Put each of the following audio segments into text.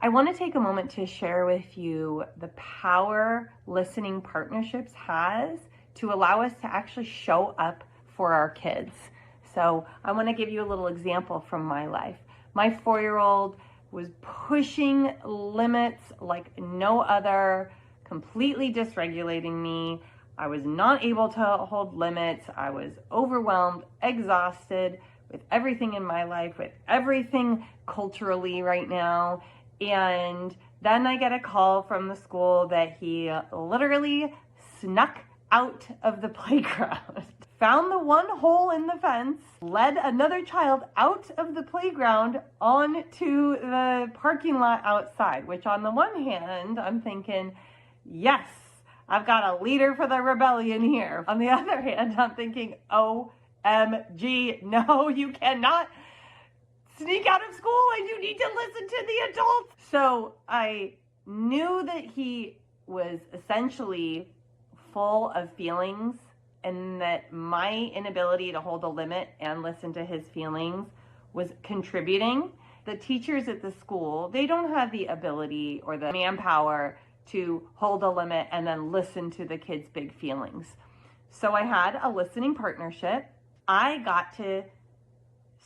I want to take a moment to share with you the power listening partnerships has to allow us to actually show up for our kids. So I want to give you a little example from my life. My 4-year-old was pushing limits like no other, completely dysregulating me. I was not able to hold limits. I was overwhelmed, exhausted with everything in my life, with everything culturally right now. And then I get a call from the school that he literally snuck out of the playground, found the one hole in the fence, led another child out of the playground onto the parking lot outside, which on the one hand, I'm thinking, yes, I've got a leader for the rebellion here. On the other hand, I'm thinking, OMG, no, you cannot sneak out of school and you need to listen to the adults. So I knew that he was essentially full of feelings and that my inability to hold a limit and listen to his feelings was contributing. The teachers at the school, they don't have the ability or the manpower to hold a limit and then listen to the kids' big feelings. So I had a listening partnership. I got to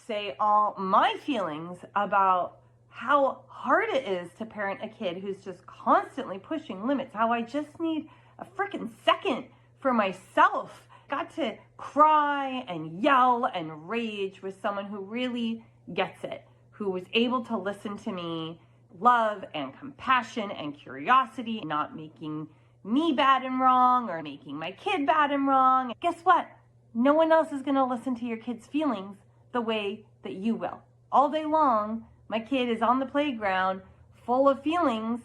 say all my feelings about how hard it is to parent a kid who's just constantly pushing limits, how I just need a freaking second for myself. Got to cry and yell and rage with someone who really gets it, who was able to listen to me, love and compassion and curiosity, not making me bad and wrong or making my kid bad and wrong. Guess what? No one else is going to listen to your kid's feelings the way that you will. All day long, my kid is on the playground full of feelings,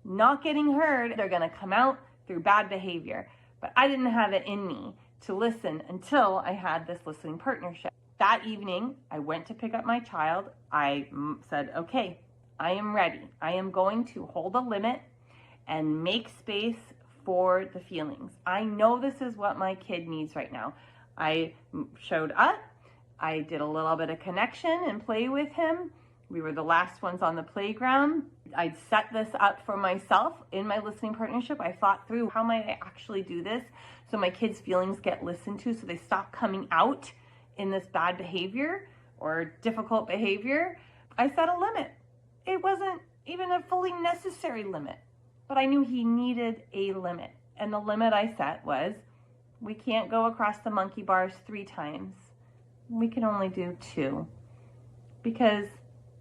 not getting heard. They're going to come out through bad behavior. But I didn't have it in me to listen until I had this listening partnership. That evening, I went to pick up my child. I said, okay, I am ready. I am going to hold a limit and make space for the feelings. I know this is what my kid needs right now. I showed up. I did a little bit of connection and play with him. We were the last ones on the playground. I'd set this up for myself in my listening partnership. I thought through how might I actually do this so my kids' feelings get listened to, so they stop coming out in this bad behavior or difficult behavior. I set a limit. It wasn't even a fully necessary limit, but I knew he needed a limit. And the limit I set was, we can't go across the monkey bars 3 times. We can only do 2, because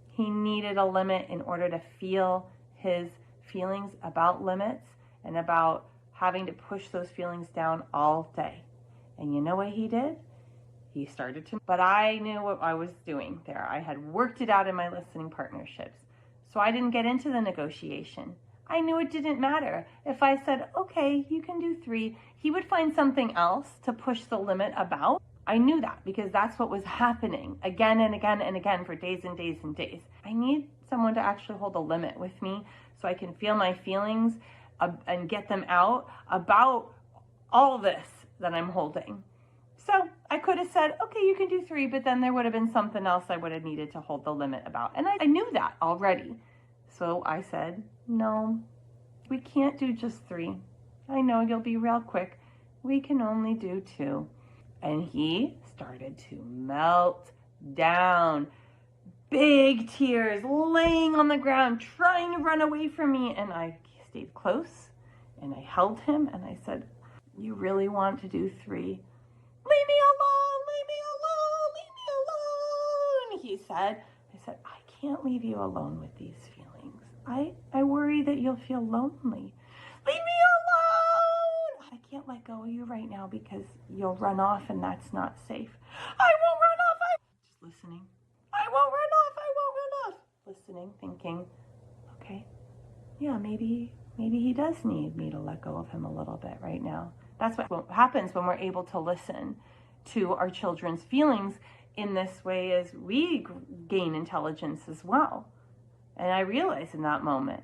he needed a limit in order to feel his feelings about limits and about having to push those feelings down all day. And you know what he did? He started to, but I knew what I was doing there. I had worked it out in my listening partnerships. So I didn't get into the negotiation. I knew it didn't matter. If I said, okay, you can do 3, he would find something else to push the limit about. I knew that because that's what was happening again and again and again for days and days and days. I need someone to actually hold a limit with me so I can feel my feelings and get them out about all this that I'm holding. So I could have said, okay, you can do 3, but then there would have been something else I would have needed to hold the limit about. And I knew that already. So I said, no, we can't do just 3. I know you'll be real quick. We can only do 2. And he started to melt down. Big tears, laying on the ground, trying to run away from me. And I stayed close and I held him and I said, you really want to do 3? Leave me alone, leave me alone, leave me alone, he said. I said, I can't leave you alone with these feelings. I worry that you'll feel lonely. Leave me alone! I can't let go of you right now because you'll run off and that's not safe. I won't run off. I'm just listening. I won't run off. I won't run off. Listening, thinking, okay, yeah, maybe he does need me to let go of him a little bit right now. That's what happens when we're able to listen to our children's feelings in this way as we gain intelligence as well. And I realized in that moment,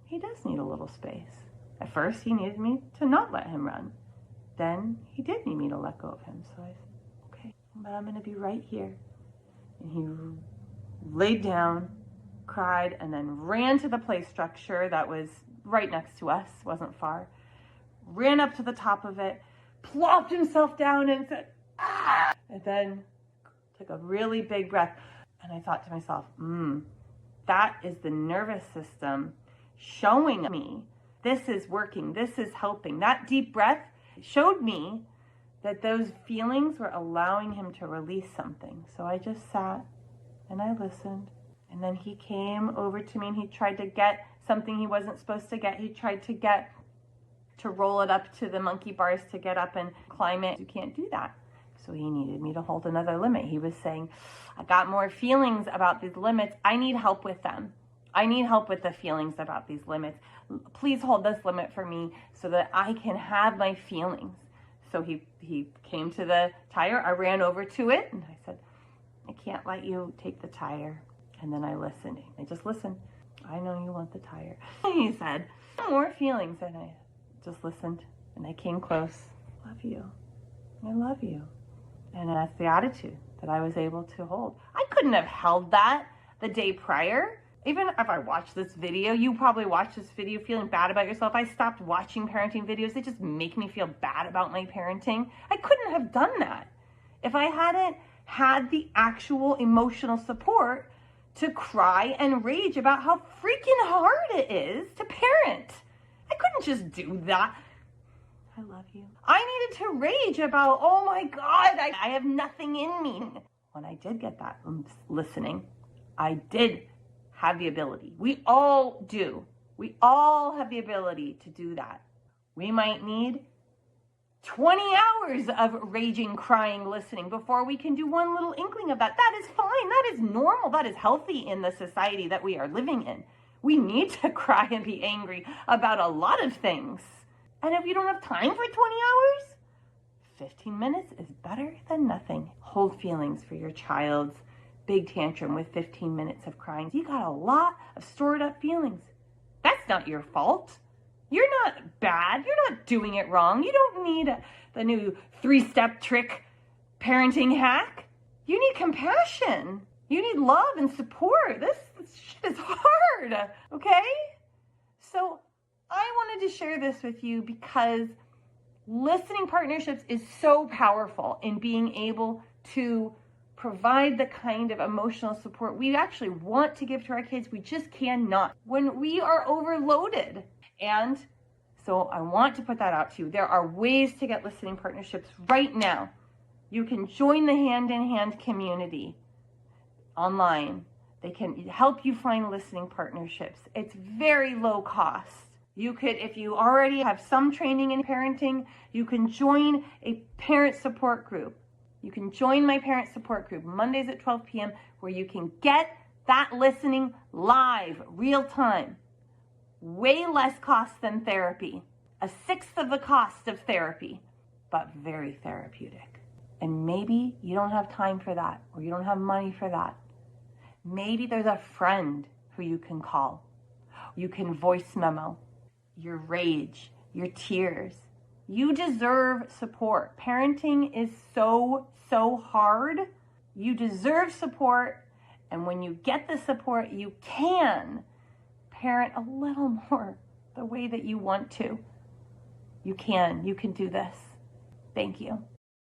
he does need a little space. At first, he needed me to not let him run. Then he did need me to let go of him. So I said, okay, but I'm going to be right here. And he laid down, cried, and then ran to the play structure that was right next to us, wasn't far. Ran up to the top of it, plopped himself down and said, "Ah!" And then took a really big breath. And I thought to myself, that is the nervous system showing me this is working, this is helping. That deep breath showed me that those feelings were allowing him to release something. So I just sat and I listened. And then he came over to me and he tried to get something he wasn't supposed to get. He tried to roll it up to the monkey bars to get up and climb it. You can't do that. So he needed me to hold another limit. He was saying, I got more feelings about these limits. I need help with them. I need help with the feelings about these limits. Please hold this limit for me so that I can have my feelings. So he came to the tire. I ran over to it and I said, I can't let you take the tire. And then I listened. I just listened. I know you want the tire. And he said, more feelings. And I just listened and I came close. Love you. I love you. And that's the attitude that I was able to hold. I couldn't have held that the day prior. Even if I watched this video, you probably watched this video feeling bad about yourself. I stopped watching parenting videos. They just make me feel bad about my parenting. I couldn't have done that if I hadn't had the actual emotional support to cry and rage about how freaking hard it is to parent. I couldn't just do that. I love you. I needed to rage about, oh my God, I have nothing in me. When I did get that listening, I did have the ability. We all do. We all have the ability to do that. We might need 20 hours of raging, crying, listening before we can do one little inkling of that. That is fine. That is normal. That is healthy in the society that we are living in. We need to cry and be angry about a lot of things. And if you don't have time for 20 hours, 15 minutes is better than nothing. Hold feelings for your child's big tantrum with 15 minutes of crying. You got a lot of stored up feelings. That's not your fault. You're not bad. You're not doing it wrong. You don't need the new 3-step trick parenting hack. You need compassion. You need love and support. This shit is hard, okay? So I wanted to share this with you because listening partnerships is so powerful in being able to provide the kind of emotional support we actually want to give to our kids. We just cannot when we are overloaded. And so I want to put that out to you. There are ways to get listening partnerships right now. You can join the Hand in Hand community online. They can help you find listening partnerships. It's very low cost. You could, if you already have some training in parenting, you can join a parent support group. You can join my parent support group Mondays at 12 p.m. where you can get that listening live, real time. Way less cost than therapy. 1/6 of the cost of therapy, but very therapeutic. And maybe you don't have time for that, or you don't have money for that. Maybe there's a friend who you can call. You can voice memo your rage, your tears. You deserve support. Parenting is so hard. You deserve support. And when you get the support, you can parent a little more the way that you want to. You can do this. Thank you.